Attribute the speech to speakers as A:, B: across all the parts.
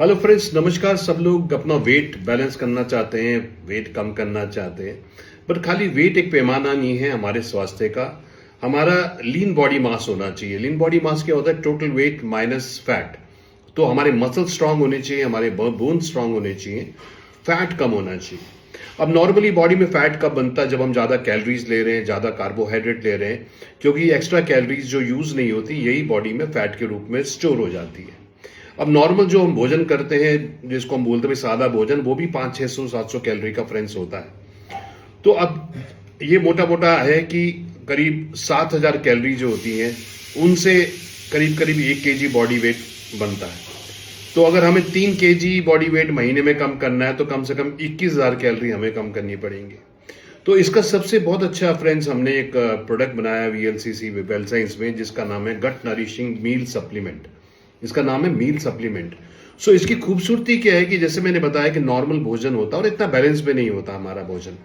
A: Hello friends, नमस्कार। सब लोग अपना वेट बैलेंस करना चाहते हैं, वेट कम करना चाहते हैं। पर खाली वेट एक पैमाना नहीं है हमारे स्वास्थ्य का। हमारा लीन बॉडी मास होना चाहिए। लीन बॉडी मास क्या होता है? Total weight minus fat. तो हमारे मसल स्ट्रांग होने चाहिए, हमारे बोन स्ट्रांग होने चाहिए, फैट कम होना चाहिए। अब नॉर्मली बॉडी में फैट कब बनता है? जब हम ज्यादा कैलोरीज ले रहे हैं, ज्यादा कार्बोहाइड्रेट ले रहे हैं, क्योंकि एक्स्ट्रा कैलोरीज जो यूज नहीं होती यही बॉडी में फैट के रूप में स्टोर हो जाती है। अब नॉर्मल जो हम भोजन करते हैं, जिसको हम बोलते हैं सादा भोजन, वो भी 500-600-700 कैलोरी का फ्रेंड्स होता है। तो अब ये मोटा मोटा है कि करीब 7,000 कैलोरी जो होती हैं उनसे करीब करीब 1 केजी बॉडी वेट बनता है। तो अगर हमें 3 केजी बॉडी वेट महीने में कम करना है तो कम से कम 21,000 कैलोरी हमें कम करनी पड़ेंगी। तो इसका सबसे बहुत अच्छा फ्रेंड्स, हमने एक प्रोडक्ट बनाया वीएलसीसी वेल साइंस में, जिसका नाम है गट नरिशिंग मील सप्लीमेंट। इसका नाम है मील सप्लीमेंट। सो इसकी खूबसूरती क्या है कि जैसे मैंने बताया कि नॉर्मल भोजन होता है और इतना बैलेंस में नहीं होता हमारा भोजन।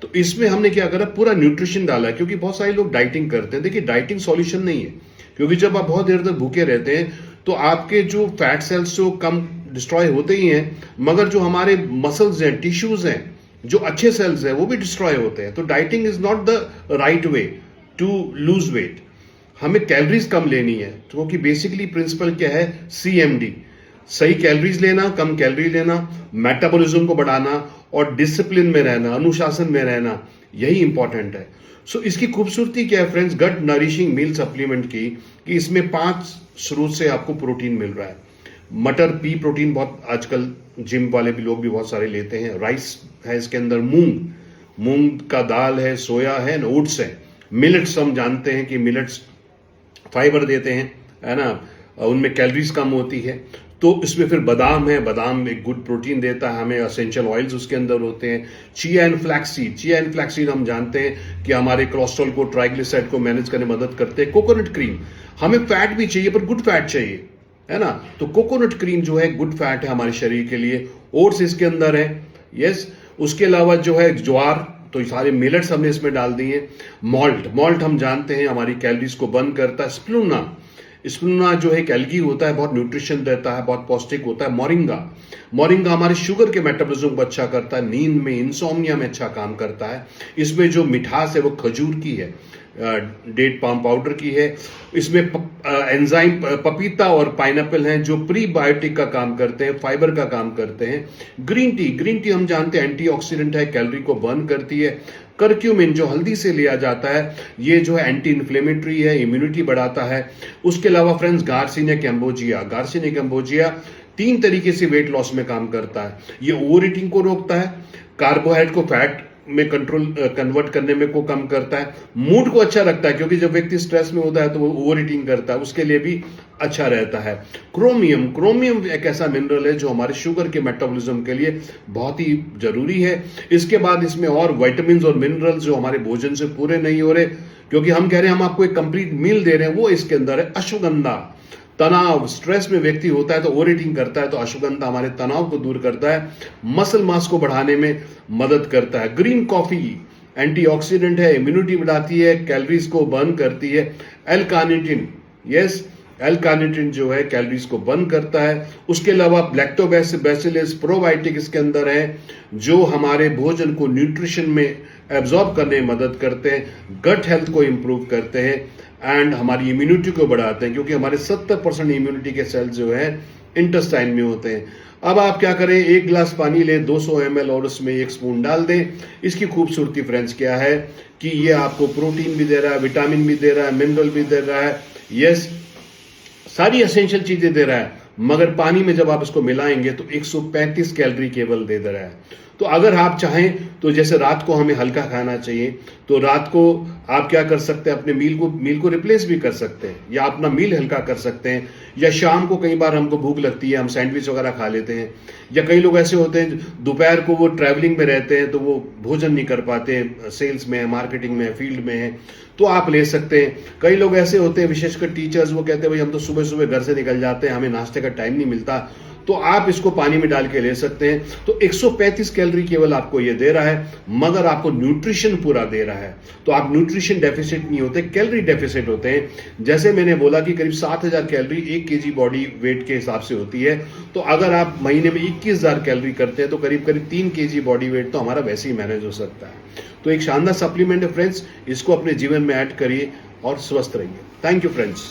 A: तो इसमें हमने क्या करा, पूरा न्यूट्रिशन डाला है। क्योंकि बहुत सारे लोग डाइटिंग करते हैं। देखिए, डाइटिंग सॉल्यूशन नहीं है, क्योंकि जब आप बहुत देर तक भूखे रहते हैं तो आपके जो फैट सेल्स जो कम डिस्ट्रॉय होते ही हैं, मगर जो हमारे मसल्स हैं, टिश्यूज हैं, जो अच्छे सेल्स हैं, वो भी डिस्ट्रॉय होते हैं। तो dieting is not the right way to lose weight. हमें कैलोरीज कम लेनी है, क्योंकि बेसिकली प्रिंसिपल क्या है? सीएमडी, सही कैलोरीज लेना, कम कैलोरी लेना, मेटाबॉलिज्म को बढ़ाना और डिसिप्लिन में रहना, अनुशासन में रहना, यही इंपॉर्टेंट है। सो इसकी खूबसूरती क्या है फ्रेंड्स, गट नरिशिंग मील सप्लीमेंट की, कि इसमें 5 स्रोत से आपको प्रोटीन मिल रहा है। मटर, पी प्रोटीन बहुत आजकल जिम वाले भी लोग भी बहुत सारे लेते हैं। राइस है इसके अंदर, मूंग का दाल है, सोया है, ओट्स है। मिलेट्स हम जानते हैं कि मिलेट्स फाइबर देते हैं, है ना, उनमें कैलोरीज कम होती है। तो इसमें फिर बादाम है, बादाम एक गुड प्रोटीन देता है हमें, एसेंशियल ऑयल्स उसके अंदर होते हैं। चिया एंड फ्लैक्सीड हम जानते हैं कि हमारे कोलेस्ट्रॉल को, ट्राइग्लिसराइड को मैनेज करने में मदद करते हैं। कोकोनट क्रीम, हमें फैट भी चाहिए पर गुड फैट चाहिए, है ना। तो कोकोनट क्रीम जो है गुड फैट है हमारे शरीर के लिए। ओट्स इसके अंदर है, यस। उसके अलावा जो है ज्वार, तो सारे मिलेट्स हमने इसमें डाल दिए। मॉल्ट हम जानते हैं हमारी कैलोरीज को बर्न करता है। स्प्लूना जो एक एल्गी होता है, बहुत न्यूट्रिशन देता है, बहुत पौष्टिक होता है। मोरिंगा हमारे शुगर के मेटाबॉलिज्म को अच्छा करता है, नींद में, इंसोम्निया में अच्छा काम करता है। इसमें जो मिठास है वो खजूर की है, डेट पाम पाउडर की है। इसमें एंजाइम पपीता और पाइनएप्पल हैं जो प्रीबायोटिक का काम करते हैं, फाइबर का काम करते हैं। ग्रीन टी हम जानते हैं एंटीऑक्सीडेंट है, कैलोरी को बर्न करती है। करक्यूमिन जो हल्दी से लिया जाता है, ये जो है एंटी इन्फ्लेमेटरी है, इम्यूनिटी बढ़ाता है। उसके अलावा फ्रेंड्स, गार्सिनिया कैम्बोजिया 3 तरीके से वेट लॉस में काम करता है। ये ओवर ईटिंग को रोकता है, कार्बोहाइड्रेट को फैट में कन्वर्ट करने में को कम करता है, मूड को अच्छा रखता है, क्योंकि जब व्यक्ति स्ट्रेस में होता है तो वो ओवर ईटिंग करता है, उसके लिए भी अच्छा रहता है। क्रोमियम एक ऐसा मिनरल है जो हमारे शुगर के मेटाबॉलिज्म के लिए बहुत ही जरूरी है। इसके बाद इसमें और विटामिन और मिनरल्स जो हमारे भोजन से पूरे नहीं हो रहे, क्योंकि हम कह रहे हैं हम आपको एक कंप्लीट मील दे रहे हैं, वो इसके अंदर है। अश्वगंधा, तनाव, स्ट्रेस में व्यक्ति होता है तो ओवर ईटिंग करता है, तो अश्वगंधा हमारे तनाव को दूर करता है, मसल मास को बढ़ाने में मदद करता है। ग्रीन कॉफी एंटीऑक्सीडेंट है, इम्यूनिटी बढ़ाती है, कैलोरीज को बर्न करती है। एल कार्निटिन जो है कैलोरीज को बर्न करता है। उसके अलावा लैक्टोबैसिलस प्रोबायोटिक इसके अंदर है, जो हमारे भोजन को न्यूट्रिशन में एब्जॉर्ब करने में मदद करते हैं, गट हेल्थ को इंप्रूव करते हैं एंड हमारी इम्यूनिटी को बढ़ाते हैं, क्योंकि हमारे 70% इम्यूनिटी के सेल्स जो है इंटेस्टाइन में होते हैं। अब आप क्या करें, 1 गिलास पानी लें, 200 ml, और उसमें 1 स्पून डाल दें। इसकी खूबसूरती फ्रेंड्स क्या है कि ये आपको प्रोटीन भी दे रहा है, विटामिन भी दे रहा है, मिनरल भी दे रहा है, यस, सारी एसेंशियल चीजें दे रहा है। मगर पानी में जब आप इसको मिलाएंगे तो 135 कैलोरी केवल दे रहा है। तो अगर आप चाहें तो जैसे रात को हमें हल्का खाना चाहिए, तो रात को आप क्या कर सकते हैं, अपने मील को रिप्लेस भी कर सकते हैं, या अपना मील हल्का कर सकते हैं। या शाम को कई बार हमको भूख लगती है, हम सैंडविच वगैरह खा लेते हैं। या कई लोग ऐसे होते हैं दोपहर को वो ट्रैवलिंग में रहते हैं तो वो भोजन नहीं कर पाते, सेल्स में है, मार्केटिंग में है, फील्ड में है, तो आप ले सकते हैं। कई लोग ऐसे होते हैं, विशेषकर टीचर्स, वो कहते हैं भाई हम तो सुबह सुबह घर से निकल जाते हैं, हमें नाश्ते का टाइम नहीं मिलता, तो आप इसको पानी में डाल के ले सकते हैं। तो 135 कैलोरी केवल आपको ये दे रहा है, मगर आपको न्यूट्रिशन पूरा दे रहा है। तो आप न्यूट्रिशन डेफिसिट नहीं होते, कैलोरी डेफिसिट होते हैं। जैसे मैंने बोला कि करीब 7000 कैलोरी 1 केजी बॉडी वेट के हिसाब से होती है, तो अगर आप महीने में 21000 कैलोरी करते हैं तो करीब करीब 3 केजी बॉडी वेट तो हमारा वैसे ही मैनेज हो सकता है। तो एक शानदार सप्लीमेंट है फ्रेंड्स, इसको अपने जीवन में ऐड करिए और स्वस्थ रहिए। Thank you friends.